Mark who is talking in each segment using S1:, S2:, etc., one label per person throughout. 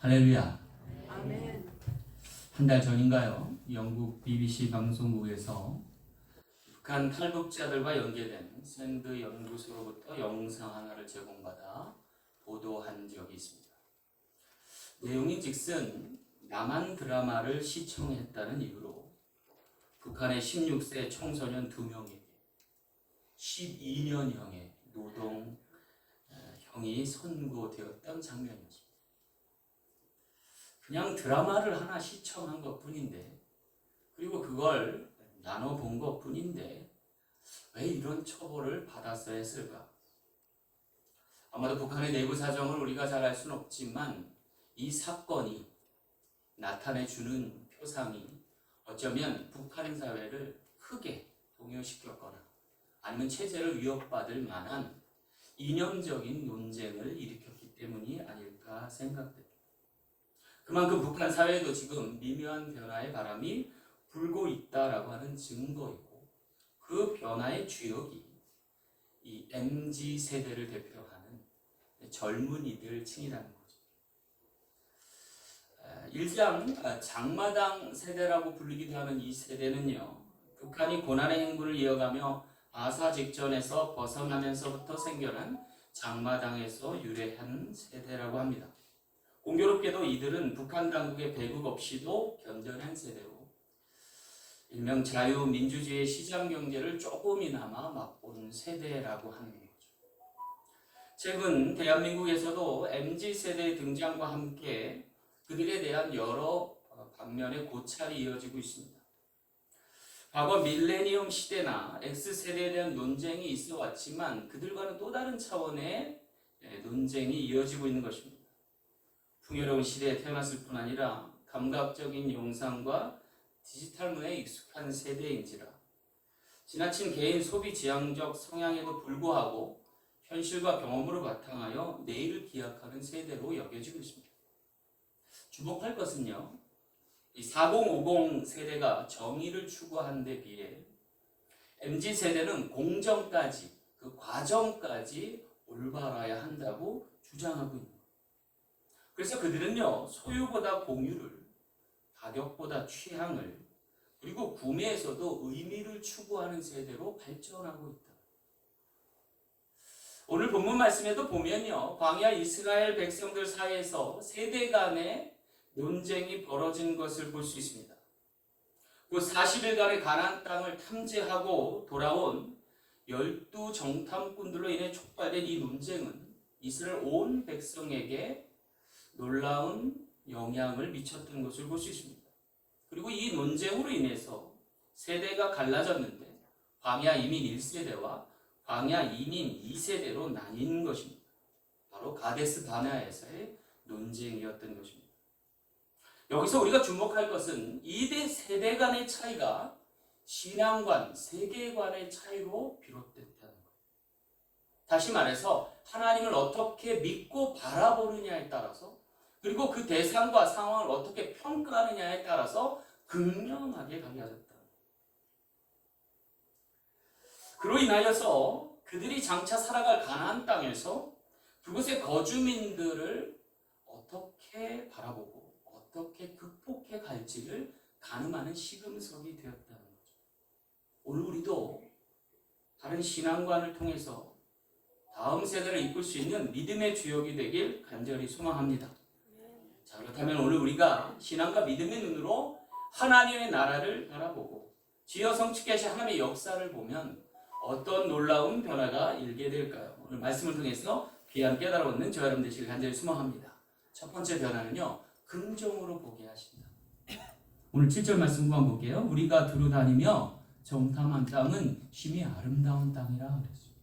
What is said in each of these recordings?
S1: 할렐루야.
S2: 아멘.
S1: 한 달 전인가요? 영국 BBC 방송국에서 북한 탈북자들과 연계된 샌드 연구소로부터 영상 하나를 제공받아 보도한 적이 있습니다. 내용인즉슨 남한 드라마를 시청했다는 이유로 북한의 16세 청소년 2명에게 12년형의 노동형이 선고되었던 장면이었습니다. 그냥 드라마를 하나 시청한 것 뿐인데, 그리고 그걸 나눠본 것 뿐인데 왜 이런 처벌을 받았어야 했을까? 아마도 북한의 내부 사정을 우리가 잘 알 수는 없지만 이 사건이 나타내주는 표상이 어쩌면 북한 사회를 크게 동요시켰거나 아니면 체제를 위협받을 만한 이념적인 논쟁을 일으켰기 때문이 아닐까 생각됩니다. 그만큼 북한 사회에도 지금 미묘한 변화의 바람이 불고 있다라고 하는 증거이고, 그 변화의 주역이 이 MZ 세대를 대표하는 젊은이들 층이라는 거죠. 일장 장마당 세대라고 불리기도 하는 이 세대는요, 북한이 고난의 행군을 이어가며 아사 직전에서 벗어나면서부터 생겨난 장마당에서 유래한 세대라고 합니다. 공교롭게도 이들은 북한 당국의 배국 없이도 견뎌낸 세대로 일명 자유민주주의 시장경제를 조금이나마 맛본 세대라고 하는 거죠. 최근 대한민국에서도 MZ세대의 등장과 함께 그들에 대한 여러 방면의 고찰이 이어지고 있습니다. 과거 밀레니엄 시대나 X세대에 대한 논쟁이 있어 왔지만 그들과는 또 다른 차원의 논쟁이 이어지고 있는 것입니다. 풍요로운 시대에 태어났을 뿐 아니라 감각적인 영상과 디지털 문화에 익숙한 세대인지라 지나친 개인 소비 지향적 성향에도 불구하고 현실과 경험으로 바탕하여 내일을 기약하는 세대로 여겨지고 있습니다. 주목할 것은요, 이 4050 세대가 정의를 추구한 데 비해 MZ 세대는 공정까지, 그 과정까지 올바라야 한다고 주장하고 있는 거예요. 그래서 그들은요, 소유보다 공유를, 가격보다 취향을, 그리고 구매에서도 의미를 추구하는 세대로 발전하고 있다. 오늘 본문 말씀에도 보면요, 광야 이스라엘 백성들 사이에서 세대 간의 논쟁이 벌어진 것을 볼 수 있습니다. 그 40일간의 가나안 땅을 탐지하고 돌아온 12 정탐꾼들로 인해 촉발된 이 논쟁은 이스라엘 온 백성에게 놀라운 영향을 미쳤던 것을 볼 수 있습니다. 그리고 이 논쟁으로 인해서 세대가 갈라졌는데 광야 이민 1세대와 광야 이민 2세대로 나뉜 것입니다. 바로 가데스 바네아에서의 논쟁이었던 것입니다. 여기서 우리가 주목할 것은 이 세대 간의 차이가 신앙관, 세계관의 차이로 비롯됐다는 것. 다시 말해서 하나님을 어떻게 믿고 바라보느냐에 따라서, 그리고 그 대상과 상황을 어떻게 평가하느냐에 따라서 극명하게 갈라졌다. 그로 인하여서 그들이 장차 살아갈 가나안 땅에서 그곳의 거주민들을 어떻게 바라보고 어떻게 극복해 갈지를 가늠하는 시금석이 되었다는 거죠. 오늘 우리도 다른 신앙관을 통해서 다음 세대를 이끌 수 있는 믿음의 주역이 되길 간절히 소망합니다. 자, 그렇다면 오늘 우리가 신앙과 믿음의 눈으로 하나님의 나라를 바라보고 지어 성취케 하신 하나님의 역사를 보면 어떤 놀라운 변화가 일게 될까요? 오늘 말씀을 통해서 귀한 깨달아 얻는 저와 여러분 되시길 간절히 소망합니다. 첫 번째 변화는요, 긍정으로 보게 하신다. 오늘 7절 말씀 한번 볼게요. 우리가 두루 다니며 정탐한 땅은 심히 아름다운 땅이라 그랬습니다.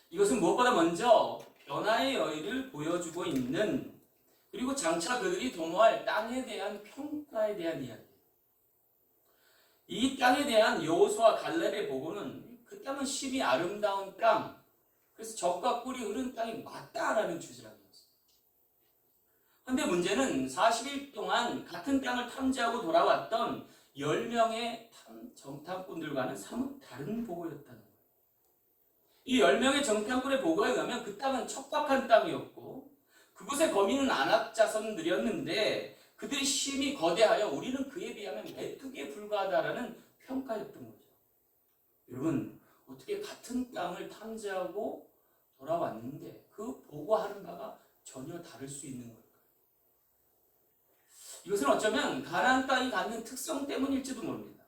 S1: 이것은 무엇보다 먼저 변화의 여의를 보여주고 있는, 그리고 장차 그들이 도모할 땅에 대한 평가에 대한 이야기. 이 땅에 대한 여호수아 갈렙의 보고는 그 땅은 심히 아름다운 땅, 그래서 젖과 꿀이 흐른 땅이 맞다라는 주장이었어요. 그런데 문제는 40일 동안 같은 땅을 탐지하고 돌아왔던 10명의 정탐꾼들과는 사뭇 다른 보고였다는 거예요. 이 10명의 정탐꾼의 보고에 의하면 그 땅은 척박한 땅이었고 그곳의 거민은 아낙 자손들이었는데 그들의 힘이 거대하여 우리는 그에 비하면 메뚜기에 불과하다라는 평가였던 거죠. 여러분, 어떻게 같은 땅을 탐지하고 돌아왔는데 그 보고하는 바가 전혀 다를 수 있는 걸까요? 이것은 어쩌면 가나안 땅이 갖는 특성 때문일지도 모릅니다.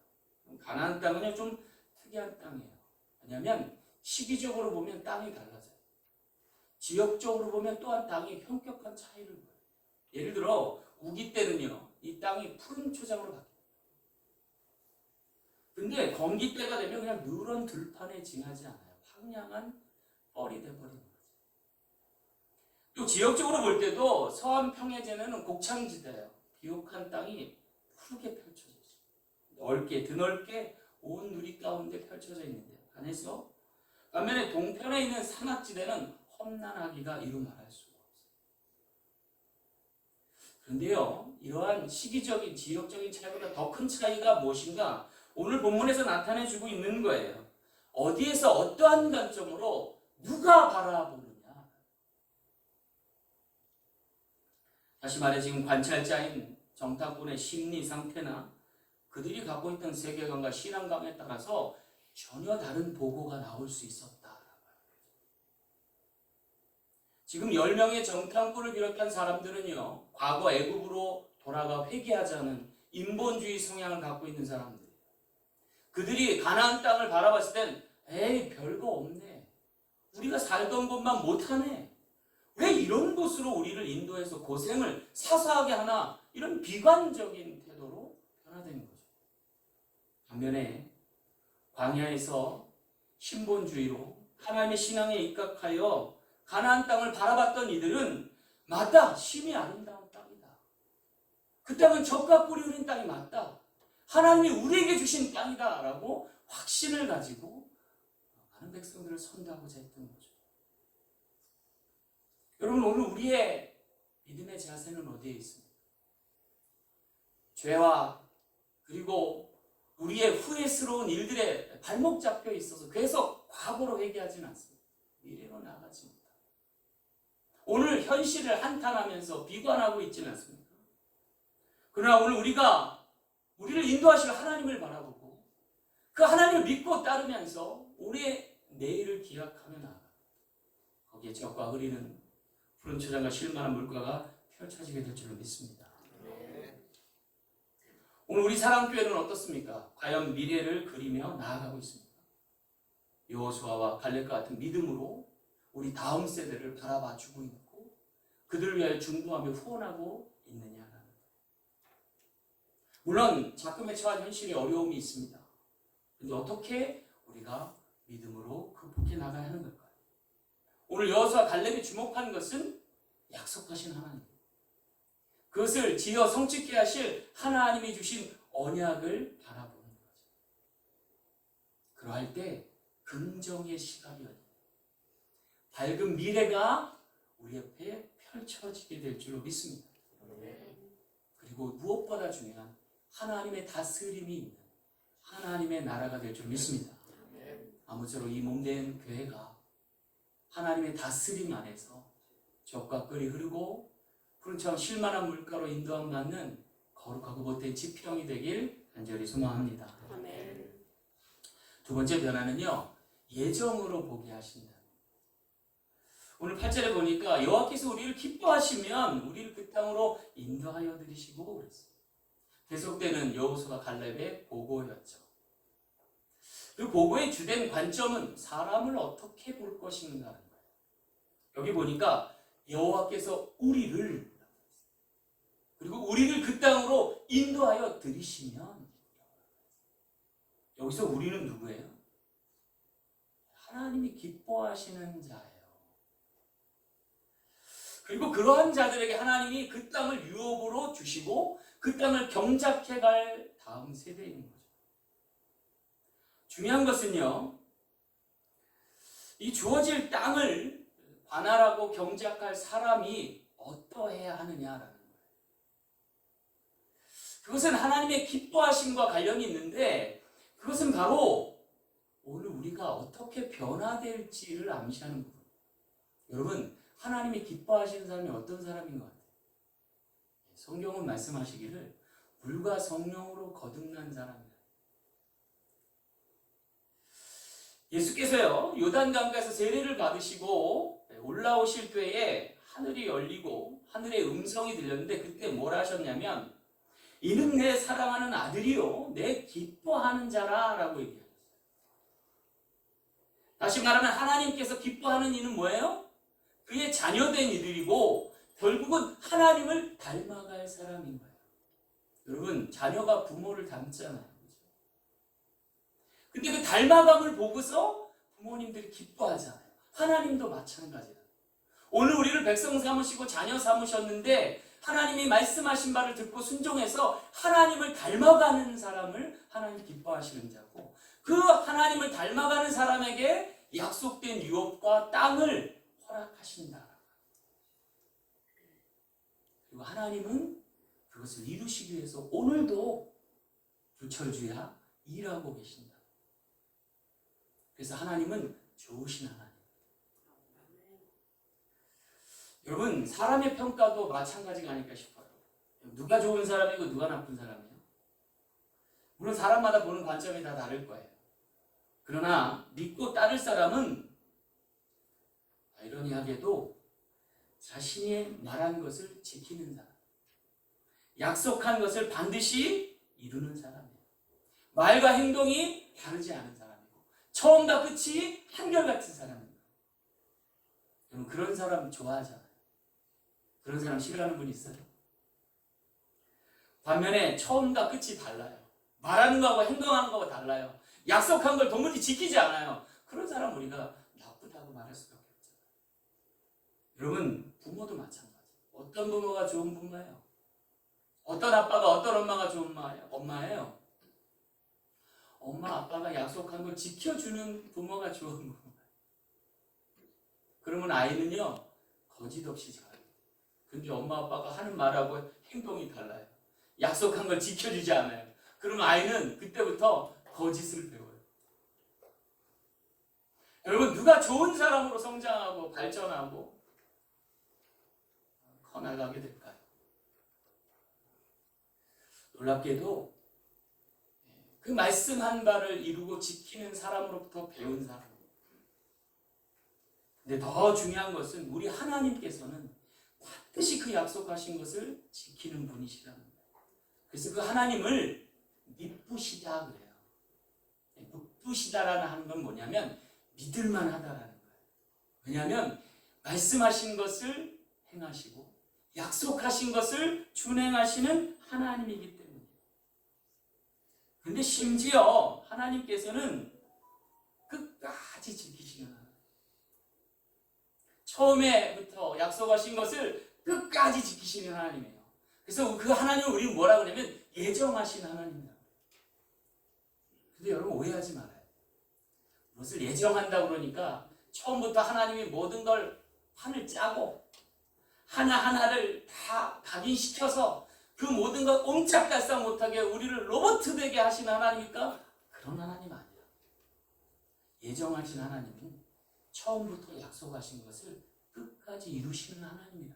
S1: 가나안 땅은요 좀 특이한 땅이에요. 왜냐하면 시기적으로 보면 땅이 달라져요. 지역적으로 보면 또한 땅이 현격한 차이를 보여요. 예를 들어 우기 때는요 이 땅이 푸른 초장으로 바뀝니다. 근데 건기 때가 되면 그냥 누런 들판에 지나지 않아요. 황량한 뻘이 돼버리는 거죠. 또 지역적으로 볼 때도 서한 평해제는 곡창지대예요. 비옥한 땅이 푸르게 펼쳐져 있어요. 넓게 드넓게 온 누리 가운데 펼쳐져 있는데요. 안에서 반면에 동편에 있는 산악지대는 험난하기가 이루 말할 수가 없어요. 그런데요, 이러한 시기적인 지역적인 차이보다 더 큰 차이가 무엇인가? 오늘 본문에서 나타내주고 있는 거예요. 어디에서 어떠한 관점으로 누가 바라보느냐. 다시 말해 지금 관찰자인 정탐꾼의 심리 상태나 그들이 갖고 있던 세계관과 신앙감에 따라서 전혀 다른 보고가 나올 수 있었다. 지금 10명의 정탐꾼을 비롯한 사람들은요, 과거 애굽으로 돌아가 회개하자는 인본주의 성향을 갖고 있는 사람들이에요. 그들이 가나안 땅을 바라봤을 땐 에이 별거 없네. 우리가 살던 곳만 못하네. 왜 이런 곳으로 우리를 인도해서 고생을 사사하게 하나. 이런 비관적인 태도로 변화된 거죠. 반면에 광야에서 신본주의로 하나님의 신앙에 입각하여 가나안 땅을 바라봤던 이들은 맞다. 심히 아름다운 땅이다. 그 땅은 젖과 꿀이 흐른 땅이 맞다. 하나님이 우리에게 주신 땅이다 라고 확신을 가지고 많은 백성들을 선도하고자 했던 거죠. 여러분, 오늘 우리의 믿음의 자세는 어디에 있습니까? 죄와 그리고 우리의 후회스러운 일들에 발목 잡혀 있어서 그래서 과거로 회개하지는 않습니다. 미래로 나아가지 못합니다. 오늘 현실을 한탄하면서 비관하고 있지는 않습니까? 그러나 오늘 우리를 인도하실 하나님을 바라보고 그 하나님을 믿고 따르면서 우리의 내일을 기약하며 나아가 거기에 젖과 흐리는 푸른 초장과 쉴만한 물가가 펼쳐지게 될 줄로 믿습니다. 오늘 우리 사랑교회는 어떻습니까? 과연 미래를 그리며 나아가고 있습니까? 여호수아와 갈렙과 같은 믿음으로 우리 다음 세대를 바라봐주고 있고 그들을 위하여 중보하며 후원하고 있느냐라는 것. 물론 작금에 처한 현실에 어려움이 있습니다. 그런데 어떻게 우리가 믿음으로 극복해 나가야 하는 걸까요? 오늘 여호수아 갈렙이 주목한 것은 약속하신 하나님, 그것을 지어 성취케 하실 하나님이 주신 언약을 바라보는 거죠. 그러할 때 긍정의 시각이 열립니다. 밝은 미래가 우리 옆에 펼쳐지게 될 줄로 믿습니다. 그리고 무엇보다 중요한 하나님의 다스림이 있는 하나님의 나라가 될 줄 믿습니다. 아무쪼록 이 몸된 교회가 하나님의 다스림 안에서 젖과 꿀이 흐르고 푸른처럼 쉴만한 물가로 인도함 받는 거룩하고 못된 지평이 되길 간절히 소망합니다.
S2: 아멘.
S1: 두 번째 변화는요, 예정으로 보게 하신다. 오늘 8절에 보니까 여호와께서 우리를 기뻐하시면 우리를 그 땅으로 인도하여 드리시고 그랬어요. 계속되는 여호수아 갈렙의 보고였죠. 그 보고의 주된 관점은 사람을 어떻게 볼 것인가라는 거예요. 여기 보니까 여호와께서 우리를 그리고 우리를 그 땅으로 인도하여 들이시면 여기서 우리는 누구예요? 하나님이 기뻐하시는 자예요. 그리고 그러한 자들에게 하나님이 그 땅을 유업으로 주시고 그 땅을 경작해 갈 다음 세대인 거죠. 중요한 것은요, 이 주어질 땅을 관할하고 경작할 사람이 어떠해야 하느냐라는 거예요. 그것은 하나님의 기뻐하심과 관련이 있는데 그것은 바로 오늘 우리가 어떻게 변화될지를 암시하는 부분. 여러분, 하나님이 기뻐하시는 사람이 어떤 사람인 것 같아요? 성경은 말씀하시기를 물과 성령으로 거듭난 사람이다. 예수께서요 요단강가에서 세례를 받으시고 올라오실 때에 하늘이 열리고 하늘의 음성이 들렸는데 그때 뭐라 하셨냐면 이는 내 사랑하는 아들이요 내 기뻐하는 자라 라고 얘기하셨어요. 다시 말하면 하나님께서 기뻐하는 이는 뭐예요? 그의 자녀된 이들이고 결국은 하나님을 닮아갈 사람인 거예요. 여러분 자녀가 부모를 닮잖아요. 근데 그 닮아감을 보고서 부모님들이 기뻐하잖아요. 하나님도 마찬가지다. 오늘 우리를 백성 삼으시고 자녀 삼으셨는데 하나님이 말씀하신 바를 듣고 순종해서 하나님을 닮아가는 사람을 하나님 기뻐하시는 자고 그 하나님을 닮아가는 사람에게 약속된 유업과 땅을 허락하신다. 그리고 하나님은 그것을 이루시기 위해서 오늘도 주철주야 일하고 계신다. 그래서 하나님은 좋으신 하나님. 여러분 사람의 평가도 마찬가지가 아닐까 싶어요. 누가 좋은 사람이고 누가 나쁜 사람이에요? 물론 사람마다 보는 관점이 다 다를 거예요. 그러나 믿고 따를 사람은 아이러니하게도 자신이 말한 것을 지키는 사람, 약속한 것을 반드시 이루는 사람이에요. 말과 행동이 다르지 않은 사람이고 처음과 끝이 한결같은 사람입니다. 여러분 그런 사람 좋아하잖아요. 그런 사람 싫어하는 분 있어요? 반면에 처음과 끝이 달라요. 말하는 거하고 행동하는 거하고 달라요. 약속한 걸 도무지 지키지 않아요. 그런 사람 우리가 나쁘다고 말할 수밖에 없잖아요. 여러분 부모도 마찬가지. 어떤 부모가 좋은 부모예요? 어떤 아빠가 어떤 엄마가 좋은 엄마예요? 엄마 아빠가 약속한 걸 지켜주는 부모가 좋은 부모예요. 그러면 아이는요 거짓 없이 잘해요. 근데 엄마 아빠가 하는 말하고 행동이 달라요. 약속한 걸 지켜주지 않아요. 그러면 아이는 그때부터 거짓을 배워요. 여러분 누가 좋은 사람으로 성장하고 발전하고 커나가게 될까요? 놀랍게도 그 말씀한 바를 이루고 지키는 사람으로부터 배운 사람. 근데 더 중요한 것은 우리 하나님께서는 반드시 그 약속하신 것을 지키는 분이시라는 거예요. 그래서 그 하나님을 미쁘시다 그래요. 미쁘시다라는 하는 건 뭐냐면 믿을만 하다라는 거예요. 왜냐하면 말씀하신 것을 행하시고 약속하신 것을 준행하시는 하나님이기 때문이에요. 그런데 심지어 하나님께서는 끝까지 지키시는 하나님. 처음에부터 약속하신 것을 끝까지 지키시는 하나님이에요. 그래서 그 하나님을 우리는 뭐라고 하냐면 예정하신 하나님이다. 근데 여러분 오해하지 말아요. 무엇을 예정한다고 그러니까 처음부터 하나님이 모든 걸 판을 짜고 하나하나를 다 각인시켜서 그 모든 것 옴짝달싹 못하게 우리를 로봇 되게 하신 하나님입니까? 그런 하나님 아니야. 예정하신 하나님은 처음부터 약속하신 것을 끝까지 이루시는 하나님이다.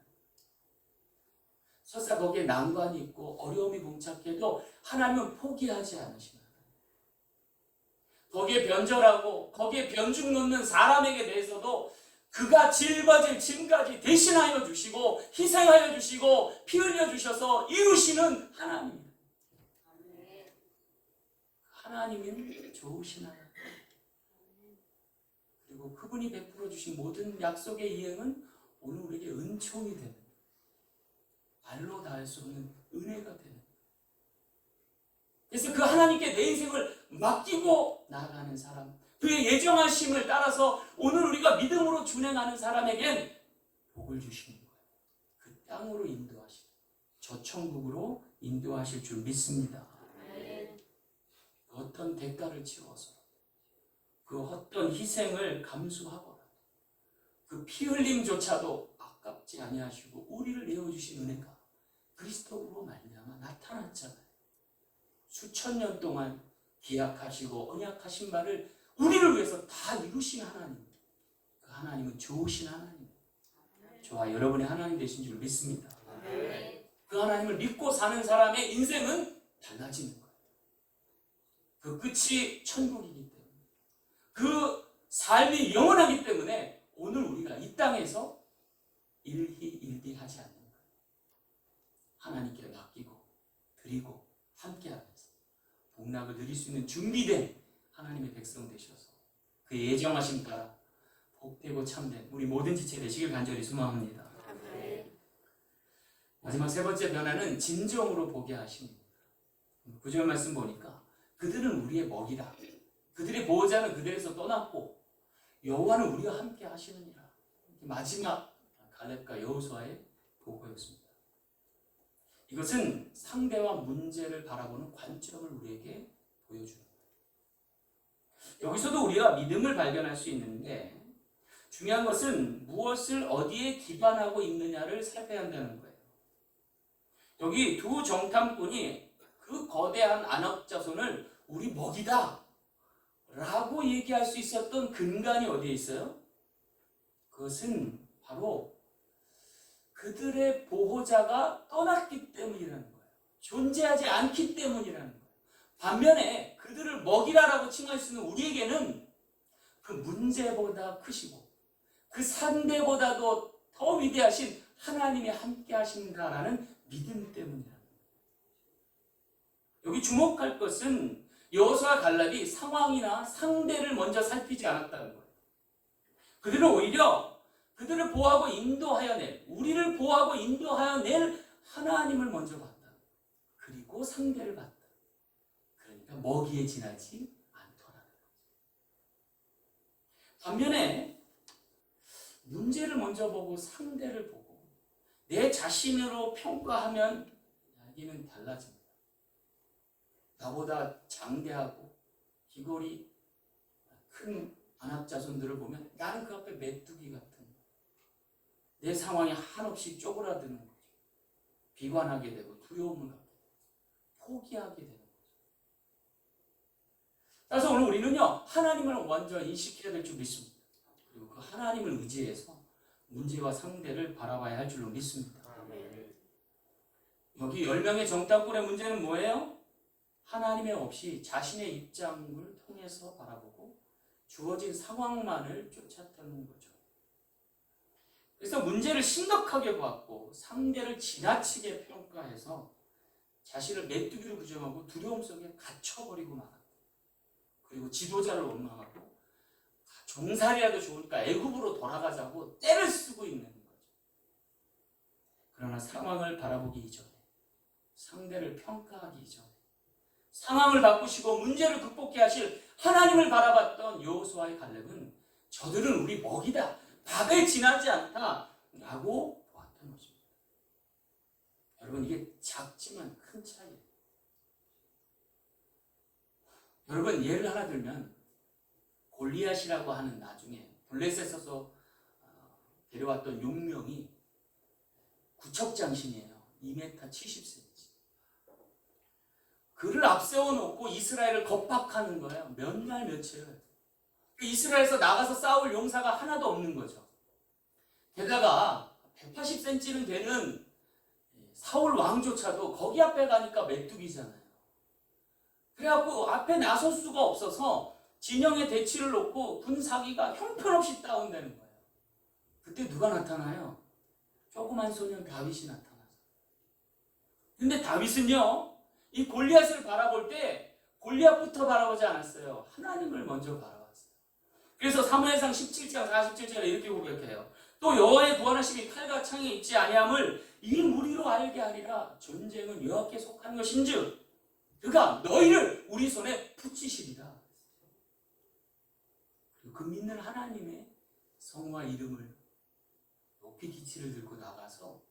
S1: 설사 거기에 난관이 있고 어려움이 봉착해도 하나님은 포기하지 않으시는 하나님. 거기에 변절하고 거기에 변죽 놓는 사람에게 대해서도 그가 짊어질 짐까지 대신하여 주시고 희생하여 주시고 피 흘려 주셔서 이루시는 하나님입니다. 하나님은 좋으신 하나님. 그리고 그분이 베풀어 주신 모든 약속의 이행은 오늘 우리에게 은총이 되는, 말로 다 할 수 없는 은혜가 되는. 그래서 그 하나님께 내 인생을 맡기고 나아가는 사람, 그의 예정하심을 따라서 오늘 우리가 믿음으로 준행하는 사람에겐 복을 주시는 거예요. 그 땅으로 인도하시고 저 천국으로 인도하실 줄 믿습니다. 그 어떤 대가를 치러서 그 어떤 희생을 감수하거나 그 피 흘림조차도 아깝지 아니하시고 우리를 내어주신 은혜가 그리스도로 말미암아 나타났잖아요. 수천 년 동안 기약하시고 언약하신 바를 우리를 위해서 다 이루신 하나님. 그 하나님은 좋으신 하나님. 저와 여러분의 하나님 되신 줄 믿습니다.
S2: 네.
S1: 그 하나님을 믿고 사는 사람의 인생은 달라지는 거예요. 그 끝이 천국이기 때문에, 그 삶이 영원하기 때문에 오늘 우리가 이 땅에서 일희일비하지 않는 거예요. 하나님께 맡기고 드리고 함께하면서 복락을 누릴 수 있는 준비된 하나님의 백성 되셔서 그 예정하신 따라 복되고 참된 우리 모든 지체 되시길 간절히 소망합니다.
S2: 네.
S1: 마지막 세 번째 변화는 진정으로 보게 하십니다. 9절 말씀 보니까 그들은 우리의 먹이라. 그들의 보호자는 그들에서 떠났고 여호와는 우리와 함께 하시느니라. 마지막 갈렙과 여호수아의 보고였습니다. 이것은 상대와 문제를 바라보는 관점을 우리에게 보여주는 거예요. 여기서도 우리가 믿음을 발견할 수 있는데 중요한 것은 무엇을 어디에 기반하고 있느냐를 살펴야 한다는 거예요. 여기 두 정탐꾼이 그 거대한 안압 자손을 우리 먹이다 라고 얘기할 수 있었던 근간이 어디에 있어요? 그것은 바로 그들의 보호자가 떠났기 때문이라는 거예요. 존재하지 않기 때문이라는 거예요. 반면에 그들을 먹이라라고 칭할 수 있는 우리에게는 그 문제보다 크시고 그 상대보다도 더 위대하신 하나님이 함께 하신다라는 믿음 때문이라는 거예요. 여기 주목할 것은 여호수아 갈렙이 상황이나 상대를 먼저 살피지 않았다는 거예요. 그들은 오히려 그들을 보호하고 인도하여 낼, 우리를 보호하고 인도하여 낼 하나님을 먼저 봤다. 그리고 상대를 봤다. 그러니까 먹이에 지나지 않더라는 거죠. 반면에 문제를 먼저 보고 상대를 보고 내 자신으로 평가하면 이야기는 달라집니다. 나보다 장대하고 귀걸이 큰 안압자손들을 보면 나는 그 앞에 메뚜기 같은 내 상황이 한없이 쪼그라드는 거죠. 비관하게 되고 두려움을 갖게 되고 포기하게 되는 거죠. 따라서 오늘 우리는요 하나님을 먼저 인식해야 될 줄 믿습니다. 그리고 그 하나님을 의지해서 문제와 상대를 바라봐야 할 줄로 믿습니다. 여기 10명의 정탐꾼의 문제는 뭐예요? 하나님의 없이 자신의 입장을 통해서 바라보고 주어진 상황만을 쫓았다는 거죠. 그래서 문제를 심각하게 보았고 상대를 지나치게 평가해서 자신을 메뚜기로 부정하고 두려움 속에 갇혀버리고 말았다. 그리고 지도자를 원망하고 종살이라도 좋으니까 애굽으로 돌아가자고 떼를 쓰고 있는 거죠. 그러나 상황을 바라보기 이전에 상대를 평가하기 이전에 상황을 바꾸시고 문제를 극복해 하실 하나님을 바라봤던 여호수아의 갈렙은 저들은 우리 먹이다, 밥에 지나지 않다 라고 보았던 것입니다. 여러분 이게 작지만 큰 차이예요. 여러분 예를 하나 들면 골리앗이라고 하는 나중에 블레셋에서 데려왔던 용명이 구척장신이에요. 2m 70cm. 그를 앞세워 놓고 이스라엘을 겁박하는 거예요. 몇 날 며칠. 이스라엘에서 나가서 싸울 용사가 하나도 없는 거죠. 게다가 180cm는 되는 사울 왕조차도 거기 앞에 가니까 메뚜기잖아요. 그래갖고 앞에 나설 수가 없어서 진영의 대치를 놓고 군사기가 형편없이 다운되는 거예요. 그때 누가 나타나요? 조그만 소년 다윗이 나타나서. 근데 다윗은요 이 골리앗을 바라볼 때 골리앗부터 바라보지 않았어요. 하나님을 먼저 바라봤어요. 그래서 사무엘상 17장 47절에 이렇게 고백해요. 또 여호와의 구원하심이 칼과 창에 있지 아니함을 이 무리로 알게 하리라. 전쟁은 여호와께 속한 것인즉 그가 너희를 우리 손에 붙이시리라. 그 믿는 하나님의 성과 이름을 높이 기치를 들고 나가서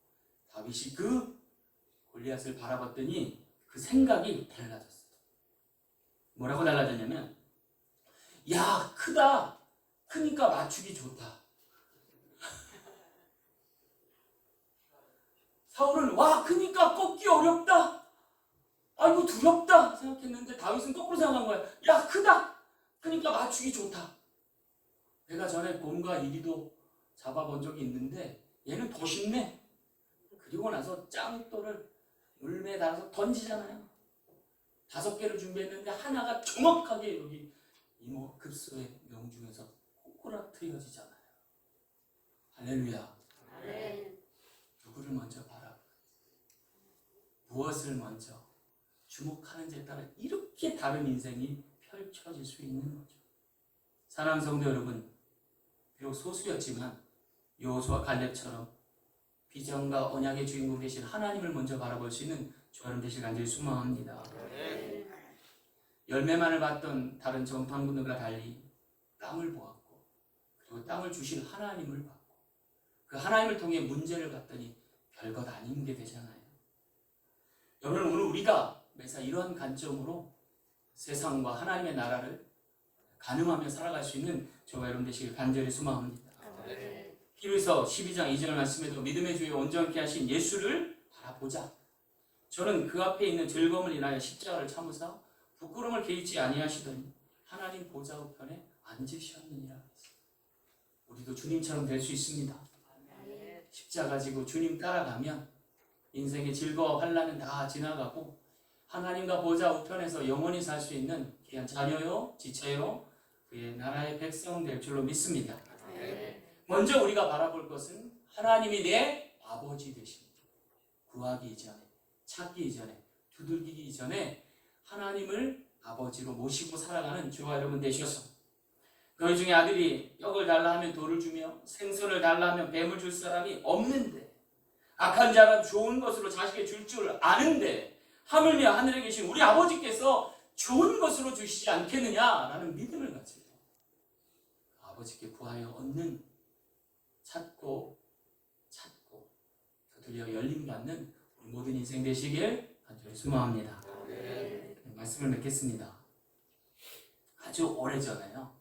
S1: 다윗이 그 골리앗을 바라봤더니 그 생각이 달라졌어요. 뭐라고 달라졌냐면 야 크다. 크니까 맞추기 좋다. 사울은 와 크니까 꺾기 어렵다. 아이고 두렵다 생각했는데 다윗은 거꾸로 생각한 거야. 야 크다. 크니까 맞추기 좋다. 내가 전에 곰과 이리도 잡아본 적이 있는데 얘는 더 쉽네. 그리고 나서 짱돌을 물매에 달아서 던지잖아요. 5개를 준비했는데 하나가 정확하게 여기 이모 급소의 명중에서 꼬꾸라뜨려지잖아요. 할렐루야. 누구를 먼저 바라보는, 무엇을 먼저 주목하는지에 따라 이렇게 다른 인생이 펼쳐질 수 있는 거죠. 사랑하는 성도 여러분, 비록 소수였지만 여호수아 갈렙처럼 비전과 언약의 주인공 되신 하나님을 먼저 바라볼 수 있는 저와 여러분 되시길 간절히 소망합니다. 열매만을 받던 다른 정탐꾼들과 달리 땅을 보았고, 그리고 땅을 주신 하나님을 봤고, 그 하나님을 통해 문제를 봤더니 별것 아닌 게 되잖아요. 여러분, 오늘 우리가 매사 이러한 관점으로 세상과 하나님의 나라를 가늠하며 살아갈 수 있는 저와 여러분 되시길 간절히 소망합니다. 히브리서 12장 2절 말씀에도 믿음의 주에 온전케 하신 예수를 바라보자. 저는 그 앞에 있는 즐거움을 인하여 십자가를 참으사 부끄러움을 개의치 아니하시더니 하나님 보좌 우편에 앉으셨느니라. 우리도 주님처럼 될 수 있습니다. 십자가 지고 주님 따라가면 인생의 즐거워 환난은 다 지나가고 하나님과 보좌 우편에서 영원히 살 수 있는 귀한 자녀요 지체요 그의 나라의 백성 될 줄로 믿습니다. 먼저 우리가 바라볼 것은 하나님이 내 아버지 되십니다. 구하기 이전에, 찾기 이전에, 두들기기 이전에 하나님을 아버지로 모시고 살아가는 저와 여러분 되셔서, 너희 중에 아들이 떡을 달라 하면 돌을 주며 생선을 달라 하면 뱀을 줄 사람이 없는데, 악한 자가 좋은 것으로 자식에게 줄 줄 아는데 하물며 하늘에 계신 우리 아버지께서 좋은 것으로 주시지 않겠느냐라는 믿음을 가지고 아버지께 구하여 얻는, 찾고 두드려 열림받는 우리 모든 인생 되시길 간절히 소망합니다. 말씀을 맺겠습니다. 아주 오래전에요,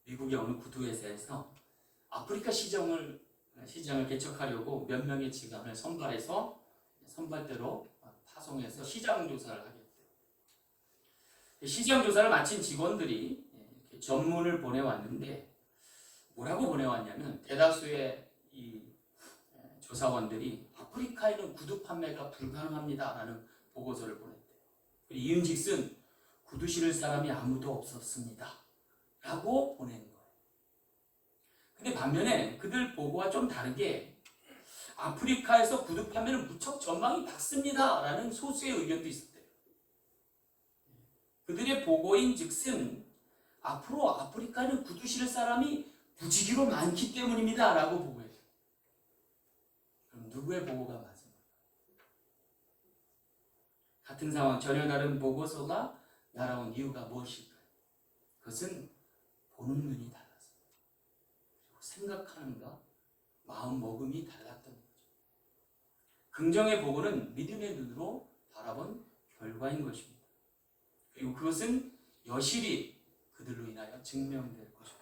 S1: 미국의 어느 구두회사에서 아프리카 시장을 개척하려고 몇 명의 직원을 선발해서 선발대로 파송해서 시장 조사를 하게 됐어요. 시장 조사를 마친 직원들이 이렇게 전문을 보내왔는데, 뭐라고 보내왔냐면 대다수의 이 조사원들이 아프리카에는 구두 판매가 불가능합니다 라는 보고서를 보냈대요. 이은즉슨 구두 신을 사람이 아무도 없었습니다 라고 보낸 거예요. 근데 반면에 그들 보고와 좀 다르게 아프리카에서 구두 판매는 무척 전망이 밝습니다 라는 소수의 의견도 있었대요. 그들의 보고인 즉슨 앞으로 아프리카에는 구두 신을 사람이 부지기로 많기 때문입니다 라고 보고했어요. 그럼 누구의 보고가 맞은 거예요? 같은 상황, 전혀 다른 보고서가 날아온 이유가 무엇일까요? 그것은 보는 눈이 달랐어요. 그리고 생각하는가, 마음 먹음이 달랐던 거죠. 긍정의 보고는 믿음의 눈으로 바라본 결과인 것입니다. 그리고 그것은 여실히 그들로 인하여 증명될 것입니다.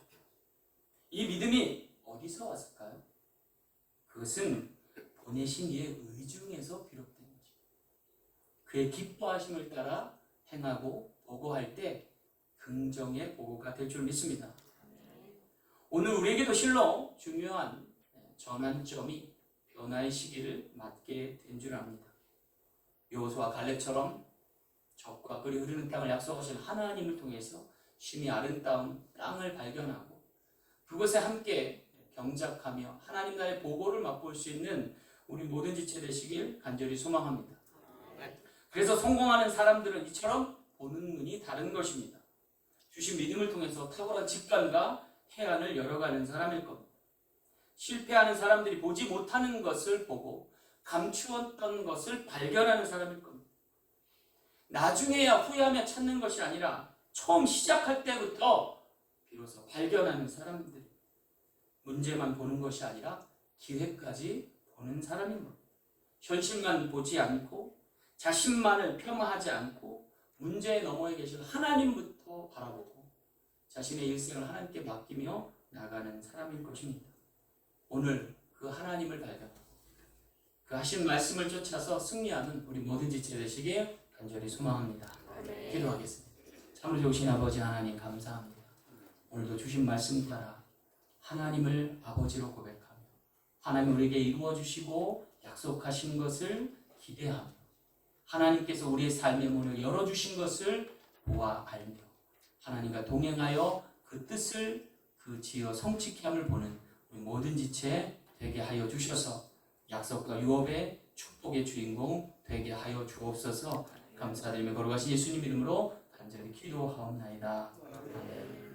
S1: 이 믿음이 어디서 왔을까요? 그것은 보내신 이의 의중에서 비롯된 거죠. 그의 기뻐하심을 따라 행하고 보고할 때 긍정의 보고가 될 줄 믿습니다. 오늘 우리에게도 실로 중요한 전환점이 변화의 시기를 맞게 된 줄 압니다. 여호수아 갈렙처럼 적과 꿀이 흐르는 땅을 약속하신 하나님을 통해서 심히 아름다운 땅을 발견하고 그것에 함께 경작하며 하나님 나라의 보고를 맛볼 수 있는 우리 모든 지체 되시길 간절히 소망합니다. 그래서 성공하는 사람들은 이처럼 보는 눈이 다른 것입니다. 주신 믿음을 통해서 탁월한 직관과 해안을 열어가는 사람일 겁니다. 실패하는 사람들이 보지 못하는 것을 보고 감추었던 것을 발견하는 사람일 겁니다. 나중에야 후회하며 찾는 것이 아니라 처음 시작할 때부터 비로소 발견하는 사람들. 문제만 보는 것이 아니라 기회까지 보는 사람인 겁니다. 현실만 보지 않고 자신만을 폄하하지 않고 문제의 너머에 계신 하나님부터 바라보고 자신의 일생을 하나님께 맡기며 나가는 사람일 것입니다. 오늘 그 하나님을 발견하고 그 하신 말씀을 쫓아서 승리하는 우리 모든 지체 되시길 간절히 소망합니다. 기도하겠습니다. 참으로 좋으신 아버지 하나님 감사합니다. 오늘도 주신 말씀 따라 하나님을 아버지로 고백하며 하나님 우리에게 이루어 주시고 약속하신 것을 기대하며 하나님께서 우리의 삶의 문을 열어주신 것을 보아 알며 하나님과 동행하여 그 뜻을 그 지어 성취케 함을 보는 우리 모든 지체 되게 하여 주셔서 약속과 유업의 축복의 주인공 되게 하여 주옵소서. 감사드리며 걸어가신 예수님 이름으로 간절히 기도하옵나이다. 아멘.